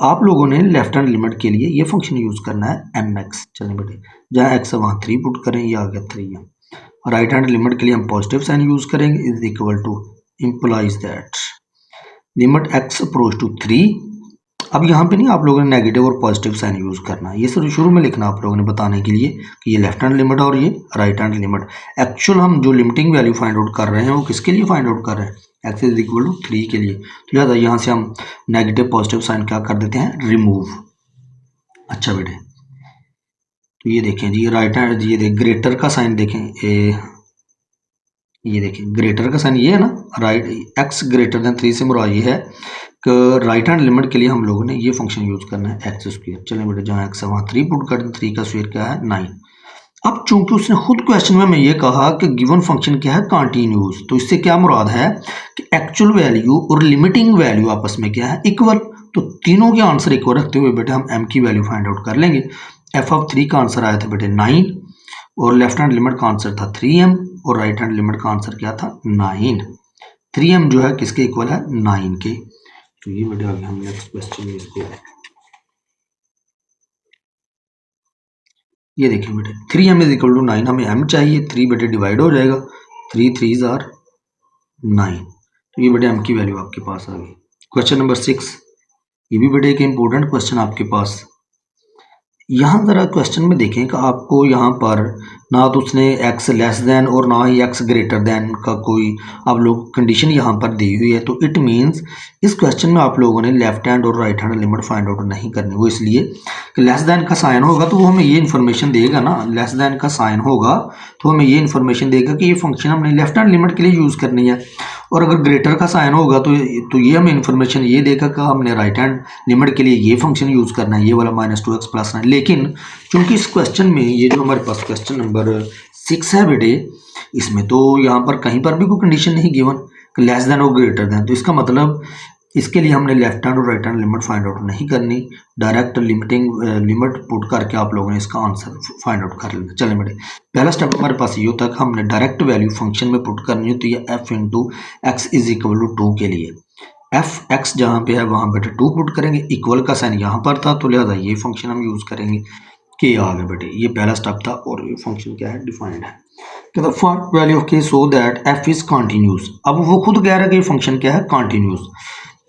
आप लोगों ने लेफ्ट हैंड लिमिट के लिए ये फंक्शन यूज करना है mx। चलिए बेटे जहाँ x है वहाँ 3 पुट करें, ये आ गया 3 है। राइट हैंड लिमिट के लिए हम पॉजिटिव साइन यूज करेंगे, is equal to implies that limit x approach to 3 अब यहाँ पे नहीं आप लोगों ने नेगेटिव और पॉजिटिव साइन यूज़ करना है, ये सिर्फ शुरू में लिखना आप लोगों ने बताने के लिए कि ये लेफ्ट हैंड लिमिट और ये राइट हैंड लिमिट। एक्चुअल हम जो लिमिटिंग वैल्यू फाइंड आउट कर रहे हैं वो किसके लिए फाइंड आउट कर रहे हैं, एक्स इज इक्वल टू 3 के लिए। तो लिहाजा यहाँ से हम नेगेटिव पॉजिटिव साइन क्या कर देते हैं, रिमूव। अच्छा बेटे, तो ये देखें जी राइट हैंड, ये देख ग्रेटर का साइन देखें, ये देखें ग्रेटर का साइन ये है ना, राइट एक्स ग्रेटर देन 3 से मुराद ये है कि राइट हैंड लिमिट के लिए हम लोगों ने ये फंक्शन यूज़ करना है एक्स स्क्वायर। चलें बेटे, जहाँ एक्स है वहाँ 3 पुट कर दें, 3 का स्क्वायर क्या है 9। अब चूंकि उसने खुद क्वेश्चन में मैं ये कहा कि गिवन फंक्शन क्या है कॉन्टिन्यूस, तो इससे क्या मुराद है कि एक्चुअल वैल्यू और लिमिटिंग वैल्यू आपस में क्या है, इक्वल। तो तीनों के आंसर इक्वल रखते हुए बेटे हम एम की वैल्यू फाइंड आउट कर लेंगे। एफ ऑफ 3 का आंसर आया था बेटे 9 और लेफ्ट हैंड लिमिट का आंसर था 3m और राइट हैंड लिमिट का आंसर क्या था 9। 3m जो है किसके इक्वल है 9 के। तो ये बेटे आगे हम नेक्स्ट क्वेश्चन में इसको ये देखिए बेटे 3m इज इक्वल टू 9, हमें m चाहिए, 3 बेटे डिवाइड हो जाएगा, 3 3s आर 9। तो ये बेटे m की वैल्यू आपके पास आ गई। क्वेश्चन नंबर 6, ये भी बेटे एक इंपॉर्टेंट क्वेश्चन आपके पास। यहाँ ज़रा क्वेश्चन में देखें कि आपको यहाँ पर ना तो उसने x लेस दैन और ना ही x ग्रेटर दैन का कोई आप लोग कंडीशन यहाँ पर दी हुई है। तो इट मीन्स इस क्वेश्चन में आप लोगों ने लेफ्ट हैंड और right hand limit find out नहीं करनी। वो इसलिए कि लेस दैन का साइन होगा तो वो हमें ये इन्फॉर्मेशन देगा ना, लेस दैन का साइन होगा तो हमें ये इन्फॉर्मेशन देगा कि ये फंक्शन हमने लेफ्ट हैंड लिमिट के लिए यूज़ करनी है। और अगर ग्रेटर का साइन होगा तो ये हमें इन्फॉर्मेशन ये देगा कि हमने राइट हैंड लिमिट के लिए ये फंक्शन यूज़ करना है, ये वाला -2x + 9। लेकिन चूंकि इस क्वेश्चन में ये जो हमारे पास क्वेश्चन नंबर 6 है बेटे, इसमें तो यहाँ पर कहीं पर भी कोई कंडीशन नहीं गिवन कि लेस देन और ग्रेटर देन। तो इसका मतलब इसके लिए हमने लेफ्ट हैंड और right hand limit find out नहीं करनी, डायरेक्ट लिमिट पुट करके आप लोगों ने इसका आंसर फाइंड आउट कर लेना। चलें बेटे, पहला स्टेप हमारे पास ये होता है कि हमने डायरेक्ट वैल्यू फंक्शन में पुट करनी है। तो ये f into x is equal to 2 के लिए एफ एक्स जहाँ पे है वहाँ बेटे 2 पुट करेंगे, इक्वल का साइन यहाँ पर था तो लिहाजा ये फंक्शन हम यूज़ करेंगे। के आ गए बेटे, ये पहला स्टेप था और ये फंक्शन क्या है डिफाइंड है। कहता फाइंड वैल्यू ऑफ के so that F is continuous. अब वो खुद कह रहा है कि ये फंक्शन क्या है कॉन्टिन्यूस।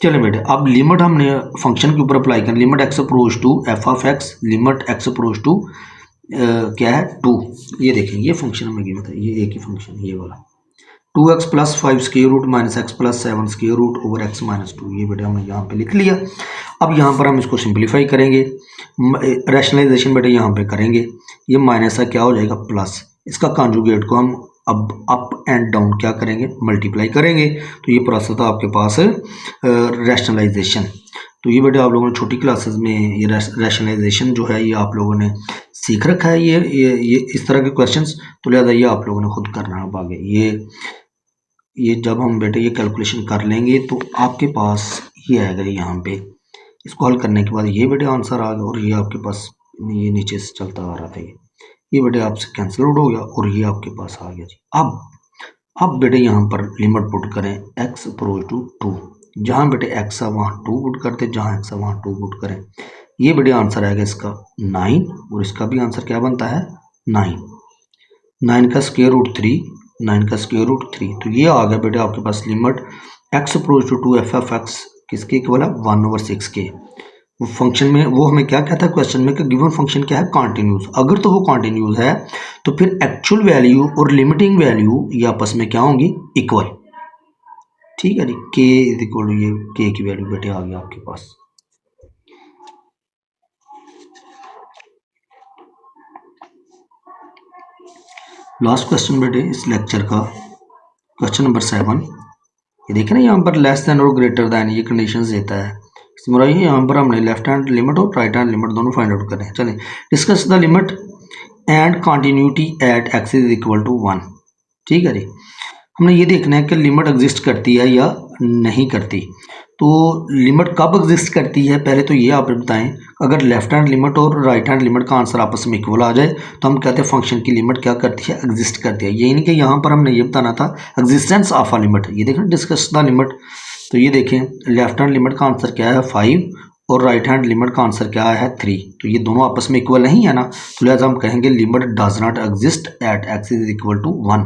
चले बेटे, अब लिमिट हमने फंक्शन के ऊपर अप्लाई करनी, limit x approach to f of x, limit x approach to क्या है 2। ये देखें ये फंक्शन हमें गिवन था, ये एक ही फंक्शन ये वाला 2x + 5 square root -x + 7 square root over x - 2। ये बेटे हमने यहाँ पे लिख लिया। अब यहाँ पर हम इसको सिंप्लीफाई करेंगे, रैशनलाइजेशन बेटे यहाँ पे करेंगे, ये माइनस का क्या हो जाएगा प्लस, इसका कॉन्जुगेट को हम अब अप एंड डाउन क्या करेंगे मल्टीप्लाई करेंगे। तो ये प्रोसेस था आपके पास रैशनलाइजेशन। तो ये बेटे आप लोगों ने छोटी क्लासेस में ये रैशनलाइजेशन जो है ये आप लोगों ने सीख रखा है, ये इस तरह के क्वेश्चंस। तो लिहाजा ये आप लोगों ने खुद करना है। अब आगे ये जब हम बेटे ये कैलकुलेशन कर लेंगे तो आपके पास ये आएगा यहाँ पे, इसको हल करने के बाद ये बेटे आंसर आ गया और ये आपके पास ये नीचे से चलता आ रहा था, ये बेटे आपसे कैंसिल आउट हो गया और ये आपके पास आ गया जी। अब बेटे यहाँ पर लिमिट पुट करें x अप्रोच टू 2, जहाँ बेटे x है वहाँ 2 पुट करते, जहाँ x है वहाँ 2 पुट करें। ये बेटे आंसर आएगा इसका 9 और इसका भी आंसर क्या बनता है 9। 9 का स्क्वायर रूट 3, 9 का स्क्वायर रूट 3। तो ये आ गया बेटे आपके पास limit x approach to 2 f(x) किसके इक्वल है 1/6 के। वो फंक्शन में वो हमें क्या कहता है क्वेश्चन में कि गिवन फंक्शन क्या है कॉन्टिन्यूस। अगर तो वो कॉन्टिन्यूस है तो फिर एक्चुअल वैल्यू और लिमिटिंग वैल्यू ये आपस में क्या होंगी इक्वल। ठीक है जी, के इज इक्वल टू ये के की वैल्यू बेटे आ गया आपके पास। लास्ट क्वेश्चन बेटे इस लेक्चर का क्वेश्चन नंबर 7। ये देखें ना यहाँ पर लेस देन और ग्रेटर देन ये कंडीशंस देता है। इसमें यहाँ पर हमने लेफ्ट हैंड लिमिट और राइट हैंड लिमिट दोनों फाइंड आउट करें। चलें, discuss the limit and continuity at x is equal to 1। ठीक है जी, हमने ये देखना है कि लिमिट एग्जिस्ट करती है या नहीं करती। तो लिमिट कब एग्जिस्ट करती है पहले तो ये आप बताएं। अगर लेफ्ट हैंड लिमिट और राइट हैंड लिमिट का आंसर आपस में इक्वल आ जाए तो हम कहते हैं फंक्शन की लिमिट क्या करती है एग्जिस्ट करती है। यही नहीं कि यहाँ पर हमने ये बताना था एग्जिस्टेंस ऑफ अ लिमिट। ये देखें डिस्कस द लिमिट, तो ये देखें लेफ्ट हैंड लिमिट का आंसर क्या है 5 और राइट हैंड लिमिट का आंसर क्या है 3। तो ये दोनों आपस में इक्वल नहीं है ना, तो लिहाजा हम कहेंगे limit does not exist at x is equal to 1।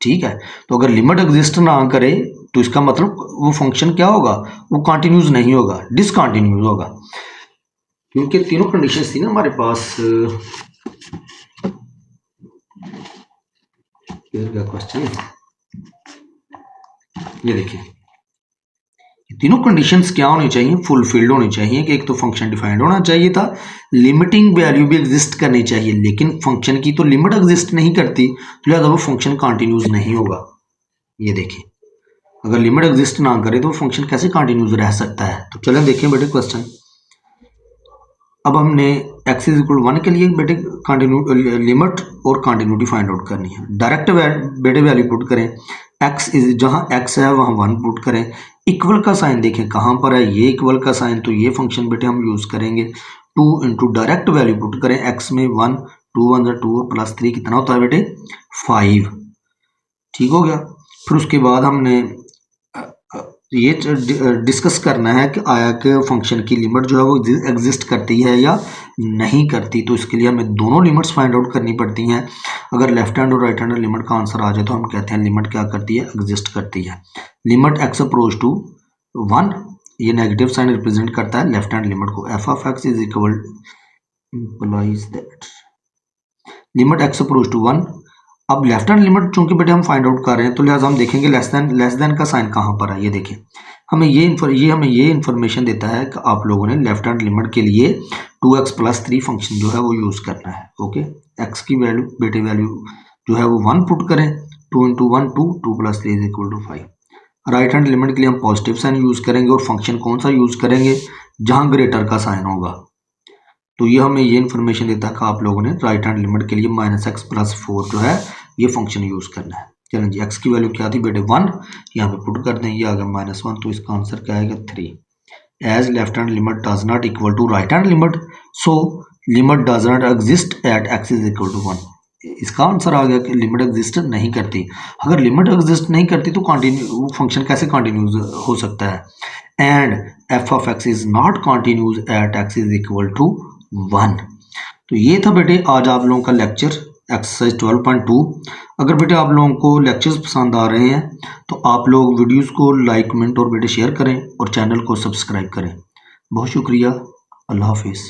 ठीक है, तो अगर लिमिट एग्जिस्ट ना करे तो इसका मतलब वो फंक्शन क्या होगा, वो कंटिन्यूस नहीं होगा, डिसकंटिन्यूस होगा, क्योंकि तीनों कंडीशंस थी ना हमारे पास। क्वेश्चन ये देखिए, तीनों कंडीशंस क्या होनी चाहिए, फुलफिल्ड होनी चाहिए कि एक तो फंक्शन डिफाइंड होना चाहिए था, लिमिटिंग वैल्यू भी एग्जिस्ट करनी चाहिए, लेकिन फंक्शन की तो लिमिट एग्जिस्ट नहीं करती, तो लिहाजा वो फंक्शन कंटिन्यूस नहीं होगा। ये देखिए, अगर लिमिट एग्जिस्ट ना करे तो फंक्शन कैसे कंटिन्यूस रह सकता है। तो चलें देखें बेटे क्वेश्चन। अब हमने x इज इक्वल 1 के लिए बेटे कंटिन्यू लिमिट और कंटिन्यूटी फाइंड आउट करनी है। डायरेक्ट बेटे वैल्यू पुट करें, x इज जहाँ x है वहाँ 1 पुट करें। इक्वल का साइन देखें कहाँ पर है, ये इक्वल का साइन, तो ये फंक्शन बेटे हम यूज़ करेंगे। 2 इंटू डायरेक्ट वैल्यू पुट करें, x में 1, 2 1 2 और प्लस 3 कितना होता है बेटे 5। ठीक हो गया। फिर उसके बाद हमने ये डिस्कस करना है कि आया कि फंक्शन की लिमिट जो है वो एग्जिस्ट करती है या नहीं करती। तो इसके लिए हमें दोनों लिमिट्स फाइंड आउट करनी पड़ती हैं। अगर लेफ्ट हैंड और राइट हैंड लिमिट का आंसर आ जाए तो हम कहते हैं लिमिट क्या करती है, एग्जिस्ट करती है। लिमिट एक्स अप्रोच टू 1, ये नेगेटिव साइन रिप्रेजेंट करता है लेफ्ट हैंड लिमिट को। F of x is equal implies that limit x approach to 1। अब लेफ्ट हैंड लिमिट चूंकि बेटे हम फाइंड आउट कर रहे हैं तो लिहाजा हम देखेंगे लेस देन का साइन कहाँ पर है। ये देखें, हमें ये इन्फॉर्मेशन देता है कि आप लोगों ने लेफ्ट हैंड लिमिट के लिए 2x प्लस 3 फंक्शन जो है वो यूज़ करना है। ओके, x की वैल्यू बेटे वैल्यू जो है वो 1 पुट करें, 2 into 1 2, 2 plus 3 is equal to 5। Right hand limit के लिए हम पॉजिटिव साइन यूज़ करेंगे और फंक्शन कौन सा यूज़ करेंगे, जहाँ ग्रेटर का साइन होगा। तो ये हमें ये इन्फॉर्मेशन देता है कि आप लोगों ने राइट हैंड लिमिट के लिए -x प्लस 4 जो है ये फंक्शन यूज़ करना है। चलें जी, x की वैल्यू क्या थी बेटे 1, यहाँ पे पुट कर दें, ये आ गया -1, तो इसका आंसर क्या आएगा 3। As left hand limit does not equal to right hand limit, so limit does not exist at x is equal to 1। इसका आंसर आ गया कि लिमिट एग्जिस्ट नहीं करती। अगर लिमिट एग्जिस्ट नहीं करती तो कंटिन्यू फंक्शन कैसे कंटिन्यूज हो सकता है। And f of x is not continuous at x is equal to 1। तो ये था बेटे आज आप लोगों का लेक्चर एक्सरसाइज 12.2। अगर बेटे आप लोगों को लेक्चर्स पसंद आ रहे हैं तो आप लोग वीडियोस को लाइक कमेंट और बेटे शेयर करें और चैनल को सब्सक्राइब करें। बहुत शुक्रिया, अल्लाह हाफिज़।